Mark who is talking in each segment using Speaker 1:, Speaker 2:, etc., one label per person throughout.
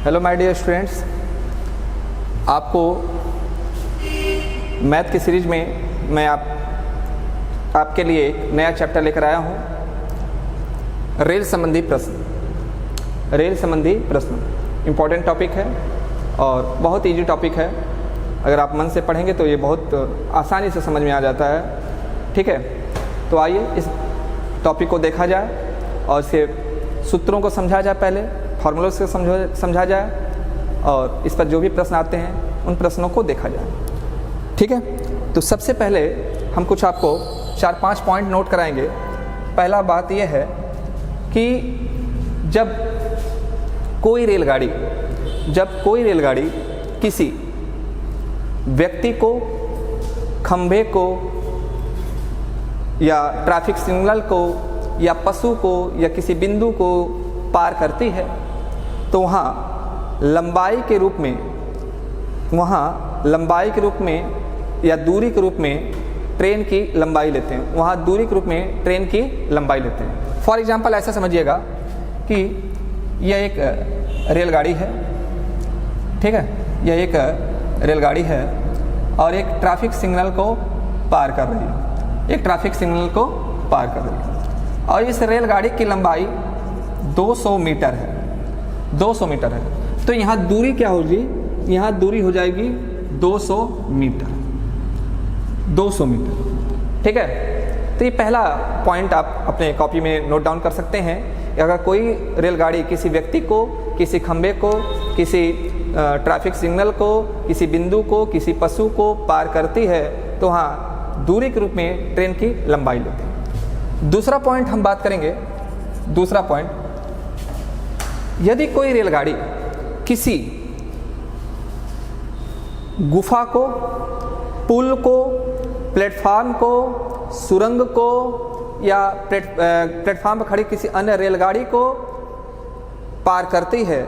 Speaker 1: Hello my dear students, आपको math की series में मैं आपके लिए एक नया चैप्टर लेकर आया हूँ, रेल संबंधी प्रश्न। रेल संबंधी प्रश्न इम्पॉर्टेंट टॉपिक है और बहुत इजी टॉपिक है। अगर आप मन से पढ़ेंगे तो ये बहुत आसानी से समझ में आ जाता है। ठीक है, तो आइए इस टॉपिक को देखा जाए और इसके सूत्रों को समझा जाए, पहले फार्मूलों से समझा जाए और इस पर जो भी प्रश्न आते हैं उन प्रश्नों को देखा जाए। ठीक है, तो सबसे पहले हम कुछ आपको 4-5 पॉइंट नोट कराएंगे। पहला बात यह है कि जब कोई रेलगाड़ी किसी व्यक्ति को, खंभे को या ट्रैफिक सिग्नल को या पशु को या किसी बिंदु को पार करती है तो वहाँ लंबाई के रूप में या दूरी के रूप में ट्रेन की लंबाई लेते हैं। वहाँ दूरी के रूप में ट्रेन की लंबाई लेते हैं। फॉर एग्जांपल ऐसा समझिएगा कि यह एक रेलगाड़ी है। ठीक है, यह एक रेलगाड़ी है और एक ट्रैफिक सिग्नल को पार कर रही है। और इस रेलगाड़ी की लंबाई 200 मीटर है। तो यहाँ दूरी क्या होगी? यहाँ दूरी हो जाएगी 200 मीटर। ठीक है, तो ये पहला पॉइंट आप अपने कॉपी में नोट डाउन कर सकते हैं। अगर कोई रेलगाड़ी किसी व्यक्ति को, किसी खंभे को, किसी ट्रैफिक सिग्नल को, किसी बिंदु को, किसी पशु को पार करती है तो वहाँ दूरी के रूप में ट्रेन की लंबाई लेते हैं। दूसरा पॉइंट हम बात करेंगे। दूसरा पॉइंट, यदि कोई रेलगाड़ी किसी गुफा को, पुल को, प्लेटफार्म को, सुरंग को या प्लेटफार्म पर खड़ी किसी अन्य रेलगाड़ी को पार करती है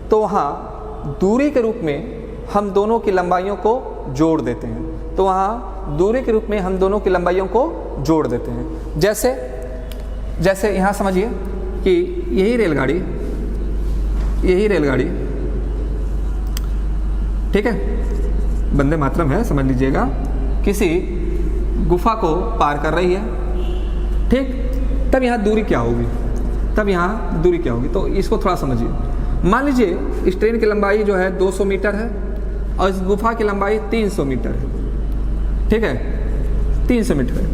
Speaker 1: तो वहाँ दूरी के रूप में हम दोनों की लंबाइयों को जोड़ देते हैं। जैसे यहाँ समझिए कि यही रेलगाड़ी ठीक है, वंदे मातरम है, समझ लीजिएगा, किसी गुफा को पार कर रही है। ठीक, तब यहाँ दूरी क्या होगी? तो इसको थोड़ा समझिए। मान लीजिए इस ट्रेन की लंबाई जो है 200 मीटर है और इस गुफा की लंबाई 300 मीटर है। ठीक है, 300 मीटर है।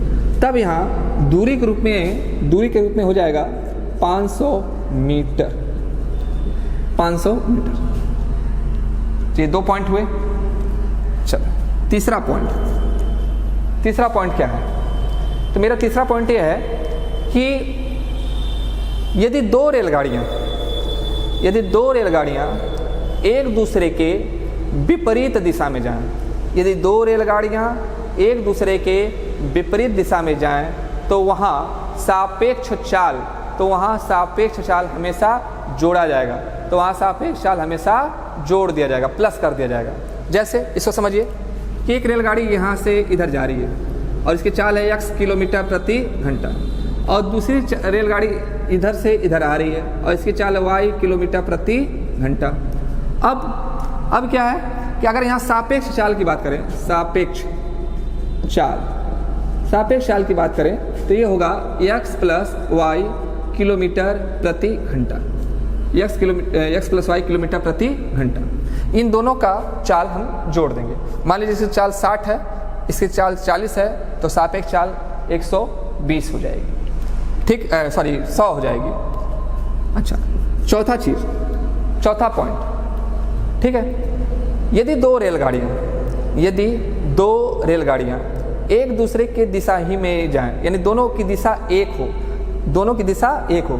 Speaker 1: तब यहाँ दूरी के रूप में हो जाएगा 500 मीटर। तो ये 2 पॉइंट हुए। चलो, तीसरा पॉइंट क्या है? तो मेरा तीसरा पॉइंट ये है कि यदि दो रेलगाड़ियाँ एक दूसरे के विपरीत दिशा में जाएं, तो वहाँ सापेक्ष चाल हमेशा जोड़ा जाएगा। तो वहाँ सापेक्ष चाल हमेशा जोड़ दिया जाएगा, प्लस कर दिया जाएगा। जैसे इसको समझिए कि एक रेलगाड़ी यहाँ से इधर जा रही है और इसकी चाल है x किलोमीटर प्रति घंटा और दूसरी रेलगाड़ी इधर से इधर आ रही है और इसकी चाल है y किलोमीटर प्रति घंटा। अब क्या है कि अगर यहाँ सापेक्ष चाल की बात करें, सापेक्ष चाल की बात करें तो ये होगा x प्लस y किलोमीटर प्रति घंटा। x प्लस y किलोमीटर प्रति घंटा। इन दोनों का चाल हम जोड़ देंगे। मान लीजिए इसकी चाल 60 है, इसकी चाल 40 है, तो सापेक्ष चाल 120 हो जाएगी। ठीक, 100 हो जाएगी। अच्छा, चौथा पॉइंट, ठीक है, यदि दो रेलगाड़ियाँ एक दूसरे के दिशा ही में जाएं, यानी दोनों की दिशा एक हो,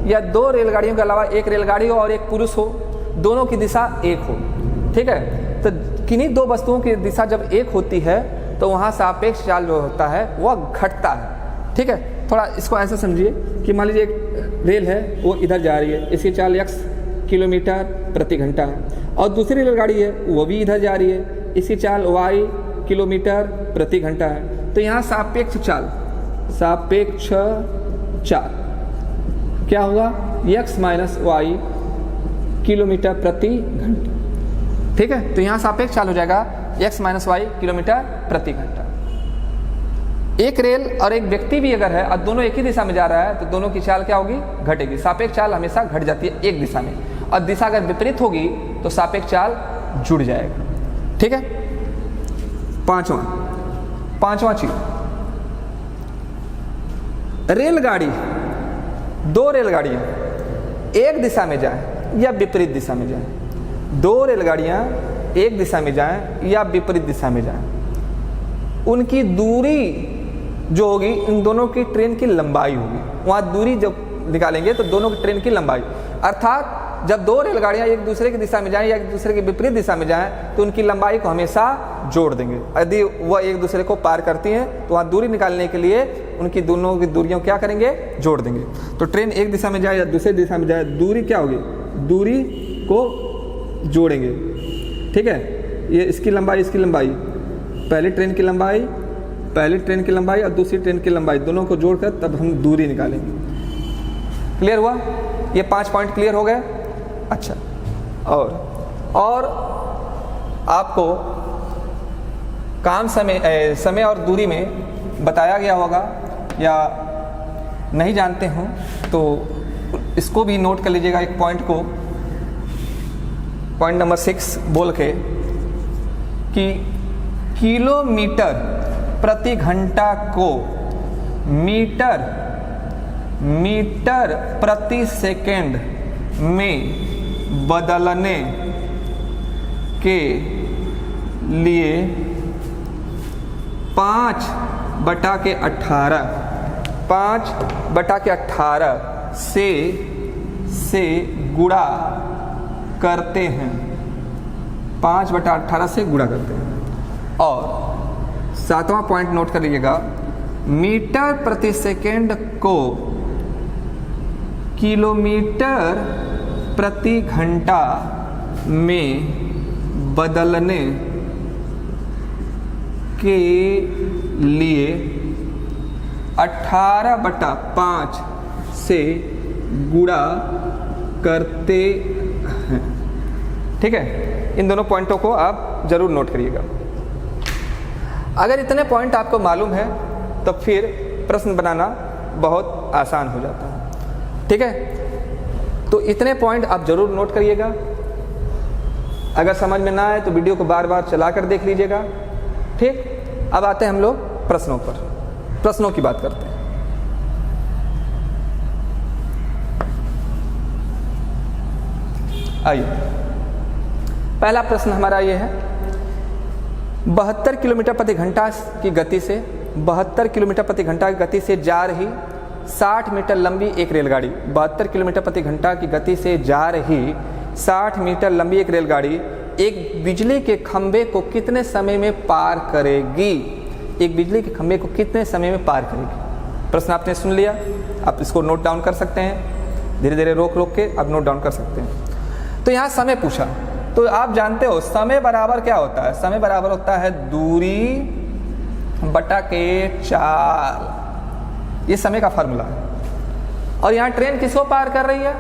Speaker 1: या दो रेलगाड़ियों के अलावा एक रेलगाड़ी हो और एक पुरुष हो, दोनों की दिशा एक हो। ठीक है, तो किन्हीं दो वस्तुओं की दिशा जब एक होती है तो वहाँ सापेक्ष चाल जो होता है वह घटता है। ठीक है, थोड़ा इसको ऐसा समझिए कि मान लीजिए एक रेल है, वो इधर जा रही है, इसकी चाल x किलोमीटर प्रति घंटा है और दूसरी रेलगाड़ी है वो भी इधर जा रही है, इसकी चाल y किलोमीटर प्रति घंटा है। तो यहाँ सापेक्ष चाल क्या होगा? x माइनस वाई किलोमीटर प्रति घंटा। ठीक है, तो यहाँ सापेक्ष चाल हो जाएगा x माइनस वाई किलोमीटर प्रति घंटा। एक रेल और एक व्यक्ति भी अगर है और दोनों एक ही दिशा में जा रहा है तो दोनों की चाल क्या होगी, घटेगी। सापेक्ष चाल हमेशा घट जाती है एक दिशा में, और दिशा अगर विपरीत होगी तो सापेक्ष चाल जुड़ जाएगा। ठीक है, पांचवा चीज, रेलगाड़ी, दो रेलगाड़ियां एक दिशा में जाएं या विपरीत दिशा में जाएं, दो रेलगाड़ियां एक दिशा में जाएं या विपरीत दिशा में जाएं, उनकी दूरी जो होगी इन दोनों की ट्रेन की लंबाई होगी। वहाँ दूरी जब निकालेंगे तो दोनों की ट्रेन की लंबाई, अर्थात जब दो रेलगाड़ियाँ एक दूसरे की दिशा में जाएं या एक दूसरे की विपरीत दिशा में जाएं तो उनकी लंबाई को हमेशा जोड़ देंगे। यदि वह एक दूसरे को पार करती हैं तो वहाँ दूरी निकालने के लिए उनकी दोनों की दूरियों क्या करेंगे, जोड़ देंगे। तो ट्रेन एक दिशा में जाए या दूसरी दिशा में जाए, दूरी क्या होगी, दूरी को जोड़ेंगे। ठीक है, ये इसकी लंबाई पहली ट्रेन की लंबाई और दूसरी ट्रेन की लंबाई दोनों को जोड़कर तब हम दूरी निकालेंगे। क्लियर हुआ? ये 5 पॉइंट क्लियर हो गए। अच्छा, और आपको काम समय और दूरी में बताया गया होगा या नहीं जानते हो तो इसको भी नोट कर लीजिएगा। एक पॉइंट को, पॉइंट नंबर 6 बोल के कि किलोमीटर प्रति घंटा को मीटर प्रति सेकंड में बदलने के लिए 5/18 से गुणा करते हैं, 5/18 से गुणा करते हैं। और 7वां पॉइंट नोट कर लीजिएगा, मीटर प्रति सेकंड को किलोमीटर प्रति घंटा में बदलने के लिए 18/5 से गुणा करते हैं। ठीक है, इन दोनों पॉइंटों को आप जरूर नोट करिएगा। अगर इतने पॉइंट आपको मालूम है तो फिर प्रश्न बनाना बहुत आसान हो जाता है। ठीक है, तो इतने पॉइंट आप जरूर नोट करिएगा। अगर समझ में ना आए तो वीडियो को बार बार चला कर देख लीजिएगा। ठीक, अब आते हैं हम लोग प्रश्नों पर, प्रश्नों की बात करते हैं। आइए, पहला प्रश्न हमारा ये है, 72 किलोमीटर प्रति घंटा की गति से 72 किलोमीटर प्रति घंटा की गति से जा रही 60 मीटर लंबी एक रेलगाड़ी, 72 किलोमीटर प्रति घंटा की गति से जा रही 60 मीटर लंबी एक रेलगाड़ी एक बिजली के खंभे को कितने समय में पार करेगी? एक बिजली के खंभे को कितने समय में पार करेगी? प्रश्न आपने सुन लिया, आप इसको नोट डाउन कर सकते हैं, धीरे धीरे रोक रोक के आप नोट डाउन कर सकते हैं। तो यहाँ समय पूछा, तो आप जानते हो समय बराबर क्या होता है? समय बराबर होता है दूरी बटा के चाल, ये समय का फार्मूला है। और यहाँ ट्रेन किसको पार कर रही है?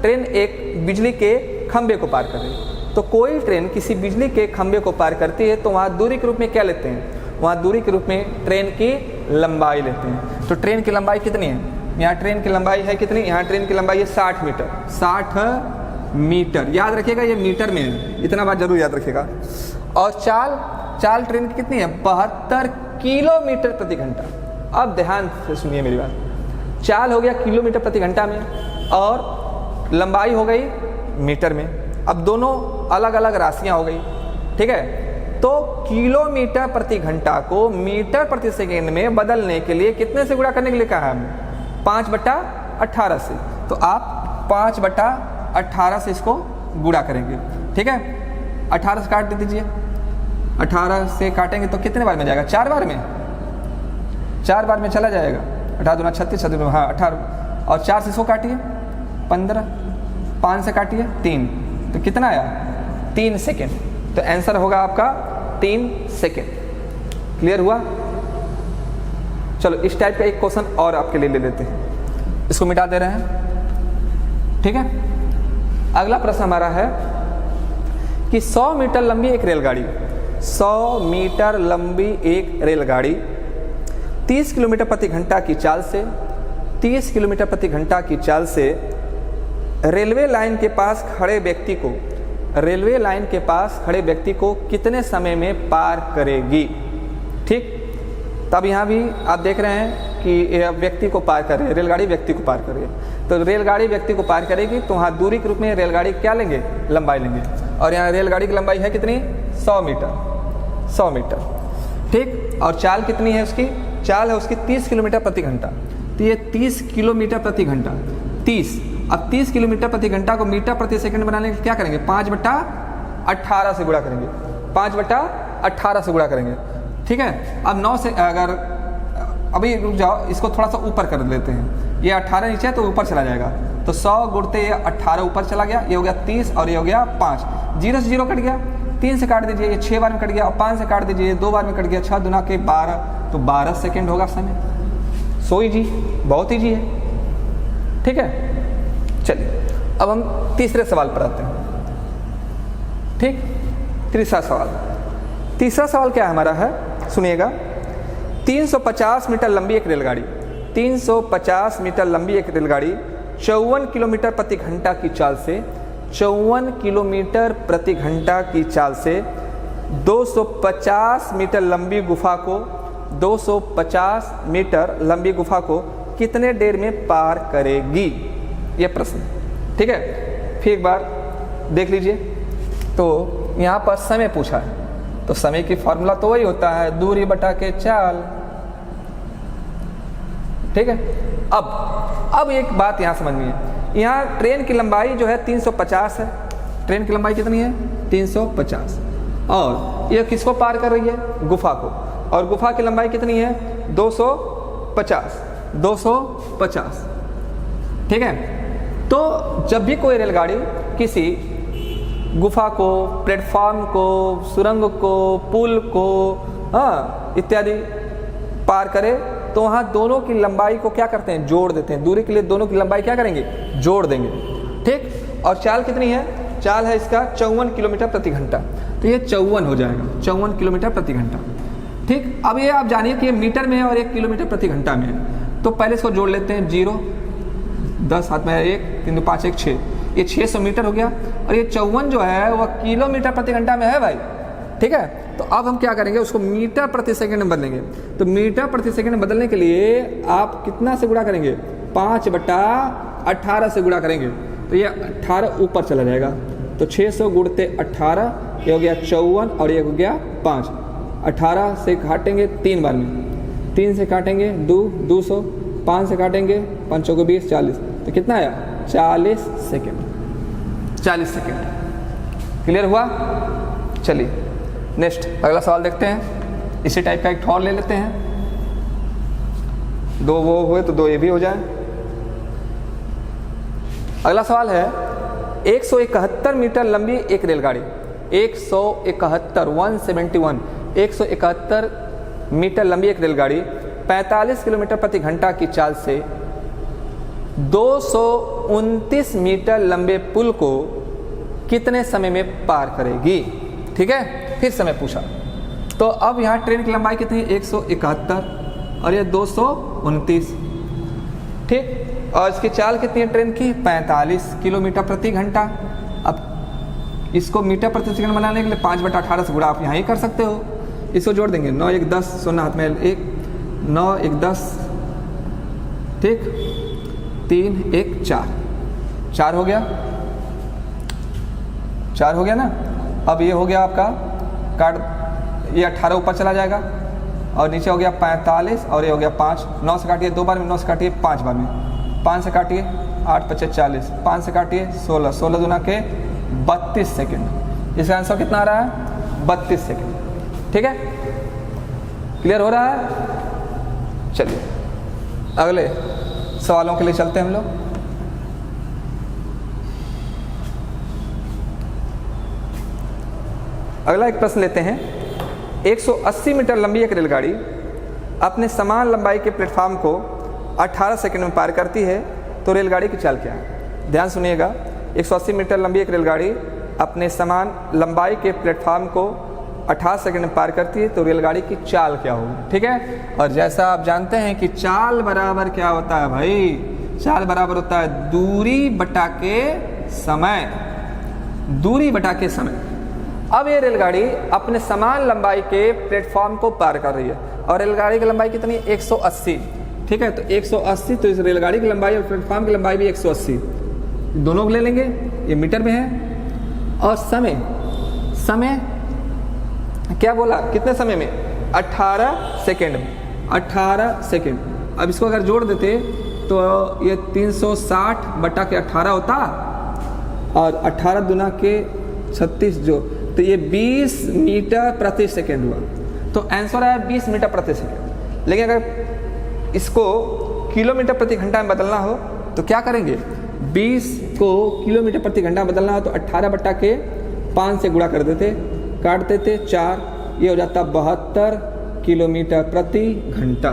Speaker 1: ट्रेन एक बिजली के खंभे को पार कर रही है। तो कोई ट्रेन किसी बिजली के खंभे को पार करती है तो वहाँ दूरी के रूप में क्या लेते हैं? वहाँ दूरी के रूप में ट्रेन की लंबाई लेते हैं। तो ट्रेन की लंबाई कितनी है? यहाँ ट्रेन की लंबाई है कितनी? यहाँ ट्रेन की लंबाई है 60 मीटर, 60 मीटर, याद रखिएगा ये मीटर में है, इतना बात जरूर याद रखिएगा। और चाल ट्रेन की कितनी है? 72 किलोमीटर प्रति घंटा। अब ध्यान से सुनिए मेरी बात, चाल हो गया किलोमीटर प्रति घंटा में और लंबाई हो गई मीटर में। अब दोनों अलग अलग राशियां हो गई, ठीक है। तो किलोमीटर प्रति घंटा को मीटर प्रति सेकेंड में बदलने के लिए कितने से गुणा करने के लिए कहा है हमने? 5/18 से। तो आप 5/18 से इसको गुणा करेंगे, ठीक है। 18 से काट दीजिए, 18 से काटेंगे तो कितने बार में जाएगा? 4 बार में, 4 बार में चला जाएगा। 18 दूना 36, 36 हाँ 18, और 4 से इसको काटिए 15, 5 से काटिए 3, तो कितना आया? 3 सेकेंड। तो आंसर होगा आपका 3 सेकेंड। क्लियर हुआ? चलो इस टाइप का एक क्वेश्चन और आपके लिए ले लेते हैं, इसको मिटा दे रहे हैं, ठीक है। अगला प्रश्न हमारा है कि 100 मीटर लंबी एक रेलगाड़ी, 100 मीटर लंबी एक रेलगाड़ी 30 किलोमीटर प्रति घंटा की चाल से 30 किलोमीटर प्रति घंटा की चाल से रेलवे लाइन के पास खड़े व्यक्ति को, रेलवे लाइन के पास खड़े व्यक्ति को कितने समय में पार करेगी। ठीक, तब यहाँ भी आप देख रहे हैं कि यह व्यक्ति को पार कर रही है, रेलगाड़ी व्यक्ति को पार कर रही है। तो रेलगाड़ी व्यक्ति को पार करेगी तो वहाँ दूरी के रूप में रेलगाड़ी क्या लेंगे, लंबाई लेंगे, और यहाँ रेलगाड़ी की लंबाई है कितनी, 100 मीटर, 100 मीटर। ठीक, और चाल कितनी है उसकी, चाल है उसकी 30 किलोमीटर प्रति घंटा। तो ये 30 किलोमीटर प्रति घंटा, 30, अब 30 किलोमीटर प्रति घंटा को मीटर प्रति सेकंड बनाने के लिए क्या करेंगे, 5/18 से गुणा करेंगे, 5/18 से गुणा करेंगे। ठीक है, अब 9 से, अगर अभी रुक जाओ, इसको थोड़ा सा ऊपर कर लेते हैं, ये 18 नीचे है तो ऊपर चला जाएगा, तो 100 गुणते 18 ऊपर चला गया, ये हो गया 30 और ये हो गया 5, 0 से 0 कट गया, 3 से काट दीजिए, ये 6 बार में कट गया, और 5 से काट दीजिए, 2 बार में कट गया, 6 दूना के 12, तो 12 सेकेंड होगा समय। सो ईजी, बहुत ईजी है। ठीक है, चलिए अब हम तीसरे सवाल पर आते हैं। ठीक, तीसरा सवाल, तीसरा सवाल क्या है हमारा है, सुनिएगा। 350 मीटर लंबी एक रेलगाड़ी, 350 मीटर लंबी एक रेलगाड़ी 54 किलोमीटर प्रति घंटा की चाल से, 54 किलोमीटर प्रति घंटा की चाल से 250 मीटर लंबी गुफा को, 250 मीटर लंबी गुफा को कितने देर में पार करेगी, ये प्रश्न। ठीक है, फिर एक बार देख लीजिए। तो यहाँ पर समय पूछा है, तो समय की फॉर्मूला तो वही होता है, दूरी बटा के चाल। ठीक है, अब एक बात यहाँ समझनी है, यहाँ ट्रेन की लंबाई जो है 350 है, ट्रेन की लंबाई कितनी है, 350, और ये किसको पार कर रही है, गुफा को, और गुफा की लंबाई कितनी है, 250, 250। ठीक है, तो जब भी कोई रेलगाड़ी किसी गुफा को, प्लेटफॉर्म को, सुरंग को, पुल को, हाँ इत्यादि पार करे, तो वहाँ दोनों की लंबाई को क्या करते हैं, जोड़ देते हैं। दूरी के लिए दोनों की लंबाई क्या करेंगे, जोड़ देंगे। ठीक, और चाल कितनी है, चाल है इसका 54 किलोमीटर प्रति घंटा, तो ये 54 हो जाएगा, 54 किलोमीटर प्रति घंटा। ठीक, अब ये आप जानिए कि ये मीटर में है और 1 किलोमीटर प्रति घंटा में है, तो पहले इसको जोड़ लेते हैं, 0, 10 हाथ में 1, 3 2 5 1 6, ये 600 मीटर हो गया, और ये 54 जो है वह किलोमीटर प्रति घंटा में है भाई। ठीक है, तो अब हम क्या करेंगे, उसको मीटर प्रति सेकंड में बदलेंगे। तो मीटर प्रति सेकंड में बदलने के लिए आप कितना से गुणा करेंगे, 5/18 से गुणा करेंगे, तो ये 18 ऊपर चला जाएगा, तो 600 गुणते 18, ये हो गया 54 और ये हो गया 5। 18 से काटेंगे 3 बार में, 3 से काटेंगे 200, 5 से काटेंगे 5 को 20, 40, तो कितना आया, 40 सेकेंड, 40 सेकेंड। क्लियर हुआ। चलिए नेक्स्ट अगला सवाल देखते हैं, इसी टाइप का एक और ले लेते हैं, 2 वो हुए तो 2 ये भी हो जाए। अगला सवाल है, 171 मीटर लंबी एक रेलगाड़ी, 171 मीटर लंबी एक रेलगाड़ी 45 किलोमीटर प्रति घंटा की चाल से 229 मीटर लंबे पुल को कितने समय में पार करेगी। ठीक है, फिर समय पूछा, तो अब यहाँ ट्रेन की लंबाई कितनी है, 171 और ये 229। ठीक, और इसकी चाल कितनी है ट्रेन की, 45 किलोमीटर प्रति घंटा। अब इसको मीटर प्रति सेकंड बनाने के लिए 5/18 से गुणा आप यहाँ ही कर सकते हो, इसको जोड़ देंगे, 9 1 10, 0 हाथ में 1, 9 1 10, ठीक, 3 1 4, 4 हो गया, 4 हो गया ना। अब ये हो गया आपका काट, ये 18 ऊपर चला जाएगा और नीचे हो गया 45 और ये हो गया 5, 9 से काटिए 2 बार में, 9 से काटिए 5 बार में, 5 से काटिए 8 5 40, 5 से काटिए 16, 16 दूना के 32 सेकेंड। इसका आंसर कितना आ रहा है, 32 सेकेंड। ठीक है, क्लियर हो रहा है। चलिए अगले सवालों के लिए चलते हैं हम लोग। अगला एक प्रश्न लेते हैं, 180 मीटर लंबी एक रेलगाड़ी अपने समान लंबाई के प्लेटफॉर्म को 18 सेकंड में पार करती है, तो रेलगाड़ी की चाल क्या है। ध्यान सुनिएगा, 180 मीटर लंबी एक रेलगाड़ी अपने समान लंबाई के प्लेटफार्म को 18 सेकंड में पार करती है, तो रेलगाड़ी की चाल क्या होगी? ठीक है, और जैसा आप जानते हैं कि चाल बराबर क्या होता है भाई? चाल बराबर होता है दूरी बटा के समय, दूरी बटा के समय। अब ये रेलगाड़ी अपने समान लंबाई के प्लेटफॉर्म को पार कर रही है और रेलगाड़ी की लंबाई कितनी है? 180। ठीक है, तो 180, तो इस रेलगाड़ी की लंबाई और प्लेटफॉर्म की लंबाई भी 180, दोनों को ले लेंगे, ये मीटर में है। और समय, समय क्या बोला? कितने समय में? 18 सेकेंड में, 18 सेकेंड। अब इसको अगर जोड़ देते तो ये 360 बटा के 18 होता और 18 दुना के 36 जो, तो ये 20 मीटर प्रति सेकेंड हुआ। तो आंसर है 20 मीटर प्रति सेकेंड। लेकिन अगर इसको किलोमीटर प्रति घंटा में बदलना हो तो क्या करेंगे? 20 को किलोमीटर प्रति घंटा बदलना हो तो 18 बटा के 5 से गुणा कर देते, काट देते 4, ये हो जाता 72 किलोमीटर प्रति घंटा।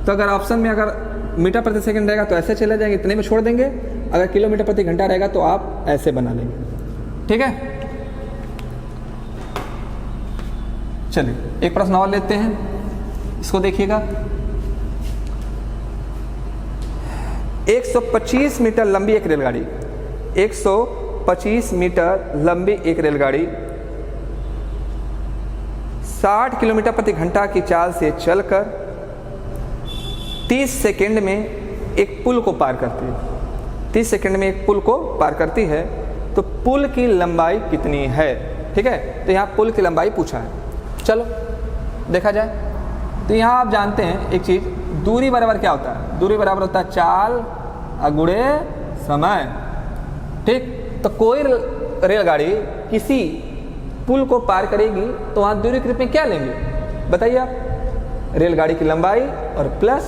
Speaker 1: तो अगर ऑप्शन में अगर मीटर प्रति सेकंड रहेगा तो ऐसे चले जाएंगे, इतने में छोड़ देंगे। अगर किलोमीटर प्रति घंटा रहेगा तो आप ऐसे बना लेंगे। ठीक है, चलिए एक प्रश्न और लेते हैं, इसको देखिएगा। 125 मीटर लंबी एक रेलगाड़ी, 125 मीटर लंबी एक रेलगाड़ी 60 किलोमीटर प्रति घंटा की चाल से चलकर 30 सेकंड में एक पुल को पार करती है। 30 सेकंड में एक पुल को पार करती है, तो पुल की लंबाई कितनी है? ठीक है, तो यहाँ पुल की लंबाई पूछा है। चलो देखा जाए, तो यहाँ आप जानते हैं एक चीज़, दूरी बराबर क्या होता है? दूरी बराबर होता है चाल गुणे समय। ठीक, तो कोई रेलगाड़ी किसी पुल को पार करेगी तो वहाँ दूरी के रूप में क्या लेंगे? बताइए आप। रेलगाड़ी की लंबाई और प्लस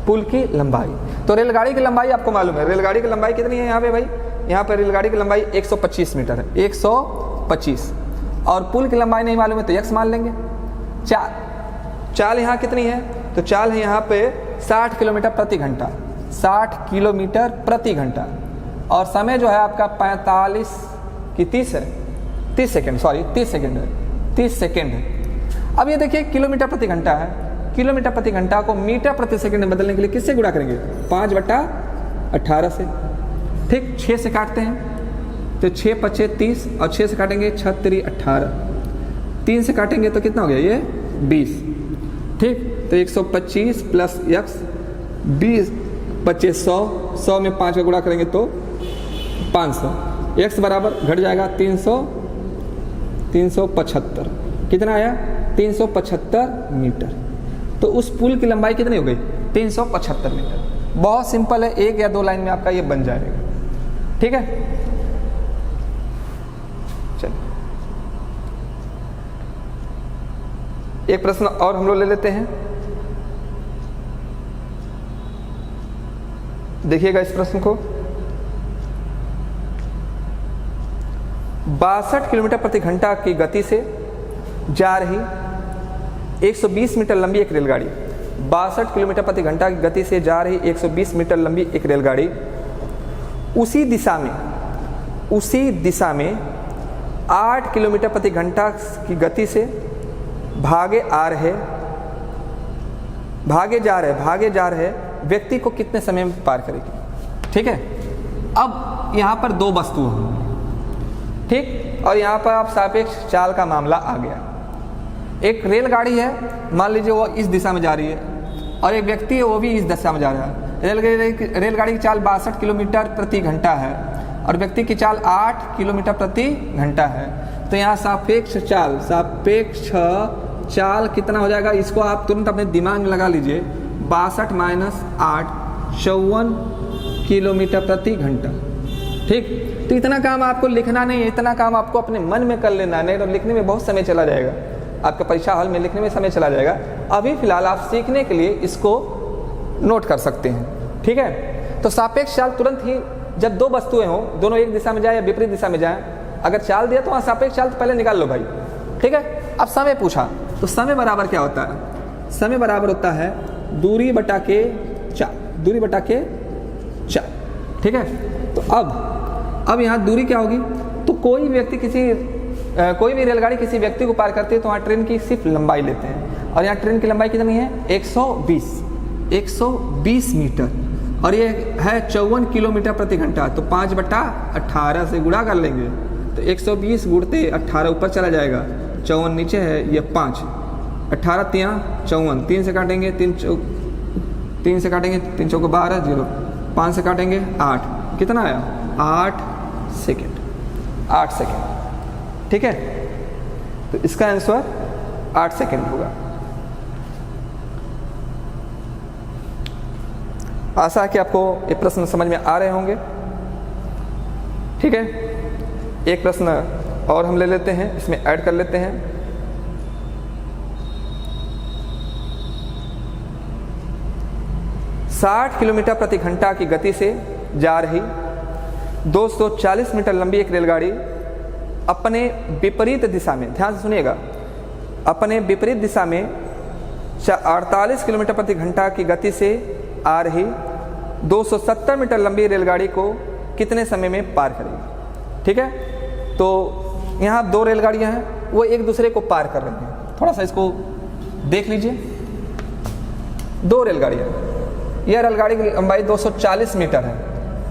Speaker 1: पुल की लंबाई। तो रेलगाड़ी की लंबाई आपको मालूम है, रेलगाड़ी की लंबाई कितनी है यहाँ पे भाई? यहाँ पे रेलगाड़ी की लंबाई 125 मीटर है, 125, और पुल की लंबाई नहीं मालूम है तो x मान लेंगे। चाल यहाँ कितनी है? तो चाल है यहाँ पे 60 किलोमीटर प्रति घंटा, 60 किलोमीटर प्रति घंटा, और समय जो है आपका 45 की 30 है, 30 सेकेंड, सॉरी 30 सेकेंड है, 30 सेकेंड है। अब ये देखिए किलोमीटर प्रति घंटा है, किलोमीटर प्रति घंटा को मीटर प्रति सेकंड में बदलने के लिए किससे गुणा करेंगे? 5/18 से। ठीक, 6 से काटते हैं तो 6 पचे 30 और 6 से काटेंगे 6 3 18, 3 से काटेंगे तो कितना हो गया? ये 20। ठीक, तो 125 प्लस x, 20 25 100, 100 में 5 का गुणा करेंगे तो 500, x बराबर घट जाएगा 375। कितना आया? 375 मीटर। तो उस पुल की लंबाई कितनी हो गई? 375 मीटर। बहुत सिंपल है, 1 या 2 लाइन में आपका ये बन जाएगा। ठीक है, चलिए एक प्रश्न और हम लोग ले लेते हैं। देखिएगा इस प्रश्न को। 62 किलोमीटर प्रति घंटा की गति से जा रही 120 मीटर लंबी एक रेलगाड़ी, 62 किलोमीटर प्रति घंटा की गति से जा रही 120 मीटर लंबी एक रेलगाड़ी उसी दिशा में 8 किलोमीटर प्रति घंटा की गति से भागे जा रहे व्यक्ति को कितने समय में पार करेगी? ठीक है, अब यहाँ पर 2 वस्तु होंगी। ठीक, और यहाँ पर आप सापेक्ष चाल का मामला आ गया। एक रेलगाड़ी है, मान लीजिए वो इस दिशा में जा रही है, और एक व्यक्ति है वो भी इस दिशा में जा रहा है। रेलगाड़ी की चाल 62 किलोमीटर प्रति घंटा है और व्यक्ति की चाल 8 किलोमीटर प्रति घंटा है। तो यहाँ सापेक्ष चाल कितना हो जाएगा? इसको आप तुरंत अपने दिमाग में लगा लीजिए। 62 माइनस 8 54 किलोमीटर प्रति घंटा। ठीक, तो इतना काम आपको लिखना नहीं है, इतना काम आपको अपने मन में कर लेना, नहीं तो लिखने में बहुत समय चला जाएगा, आपका परीक्षा हॉल में लिखने में समय चला जाएगा। अभी फिलहाल आप सीखने के लिए इसको नोट कर सकते हैं। ठीक है, तो सापेक्ष चाल तुरंत ही, जब 2 वस्तुएं हों, दोनों एक दिशा में जाए या विपरीत दिशा में जाए, अगर चाल दिया तो वहाँ सापेक्ष चाल तो पहले निकाल लो भाई। ठीक है, अब समय पूछा तो समय बराबर क्या होता है? समय बराबर होता है दूरी बटा के चाल, दूरी बटा के चाल। ठीक है, तो अब अब यहाँ दूरी क्या होगी, तो कोई भी रेलगाड़ी किसी व्यक्ति को पार करती है तो वहाँ ट्रेन की सिर्फ लंबाई लेते हैं, और यहाँ ट्रेन की लंबाई कितनी है 120 मीटर, और ये है 54 किलोमीटर प्रति घंटा। तो 5/18 से गुणा कर लेंगे तो 120 गुणते 18 ऊपर चला जाएगा, 54 नीचे है, ये 5, 18 3 54, 3 से काटेंगे 3 से काटेंगे 3 चौको 12 0, 5 से काटेंगे 8, कितना आया 8 सेकेंड। ठीक है, तो इसका आंसर 8 सेकेंड होगा। आशा है कि आपको ये प्रश्न समझ में आ रहे होंगे। ठीक है, एक प्रश्न और हम ले लेते हैं, इसमें ऐड कर लेते हैं। साठ किलोमीटर प्रति घंटा की गति से जा रही 240 मीटर लंबी एक रेलगाड़ी अपने विपरीत दिशा में, ध्यान से सुनिएगा, अपने विपरीत दिशा में 48 किलोमीटर प्रति घंटा की गति से आ रही 270 मीटर लंबी रेलगाड़ी को कितने समय में पार करेगी। ठीक है, तो यहाँ 2 रेलगाड़ियाँ हैं, वो एक दूसरे को पार कर रही हैं। थोड़ा सा इसको देख लीजिए, 2 रेलगाड़ियाँ, यह रेलगाड़ी की लंबाई 240 मीटर है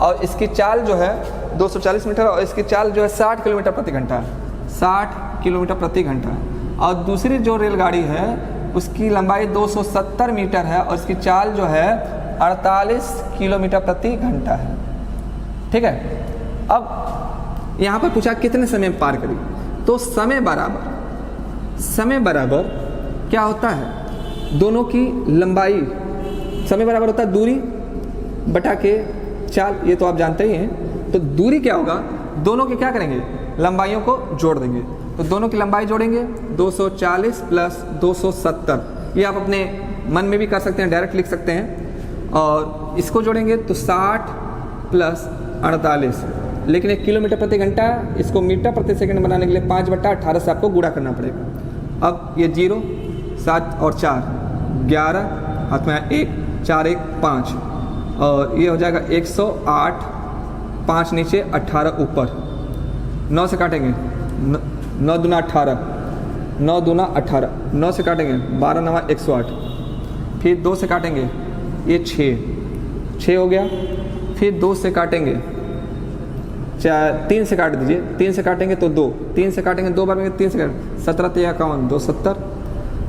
Speaker 1: और इसकी चाल जो है 240 मीटर, और इसकी चाल जो है 60 किलोमीटर प्रति घंटा है, 60 किलोमीटर प्रति घंटा है। और दूसरी जो रेलगाड़ी है उसकी लंबाई 270 मीटर है और इसकी चाल जो है 48 किलोमीटर प्रति घंटा है। ठीक है, अब यहाँ पर पूछा कितने समय में पार करेगी, तो समय बराबर क्या होता है, दोनों की लंबाई, समय बराबर होता है दूरी बटा के चाल, ये तो आप जानते ही हैं। तो दूरी क्या होगा, दोनों के क्या करेंगे, लंबाइयों को जोड़ देंगे, तो दोनों की लंबाई जोड़ेंगे 240 प्लस 270, ये आप अपने मन में भी कर सकते हैं, डायरेक्ट लिख सकते हैं, और इसको जोड़ेंगे तो 60 प्लस 48, लेकिन 1 किलोमीटर प्रति घंटा, इसको मीटर प्रति सेकंड बनाने के लिए 5/18 से आपको गुणा करना पड़ेगा। अब ये 0 7 और 4 11, हाथ में 1 4 1 5, और ये हो जाएगा 108, 5 नीचे 18 ऊपर, 9 से काटेंगे 9 दूना 18, 9 दूना 18, 9 से काटेंगे 12 9 108, फिर 2 से काटेंगे ये 6 हो गया, फिर 2 से काटेंगे 3 से काट दीजिए, 3 से काटेंगे तो 2, 3 से काटेंगे 2 बार में 3 से काट 17 3 51 270,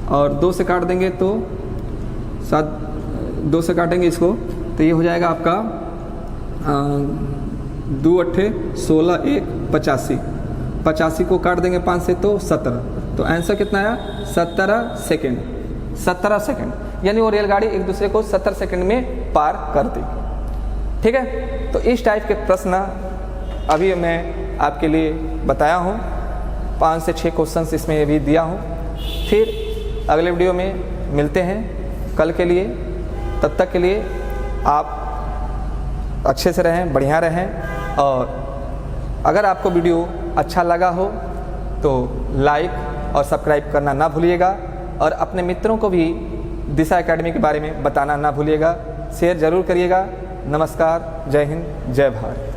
Speaker 1: और 2 से काट देंगे तो 7, 2 से काटेंगे इसको तो ये हो जाएगा आपका 2 8 16 1 85, 85 को काट देंगे 5 से तो 17, तो आंसर कितना आया 17 सेकेंड। 17 सेकेंड, यानी वो रेलगाड़ी एक दूसरे को 70 सेकेंड में पार कर देगी। ठीक है, तो इस टाइप के प्रश्न अभी मैं आपके लिए बताया हूँ, 5 से 6 क्वेश्चंस इसमें भी दिया हूँ। फिर अगले वीडियो में मिलते हैं कल के लिए, तब तक के लिए आप अच्छे से रहें, बढ़िया रहें, और अगर आपको वीडियो अच्छा लगा हो तो लाइक और सब्सक्राइब करना ना भूलिएगा, और अपने मित्रों को भी दिशा एकेडमी के बारे में बताना ना भूलिएगा, शेयर ज़रूर करिएगा। नमस्कार, जय हिंद, जय भारत।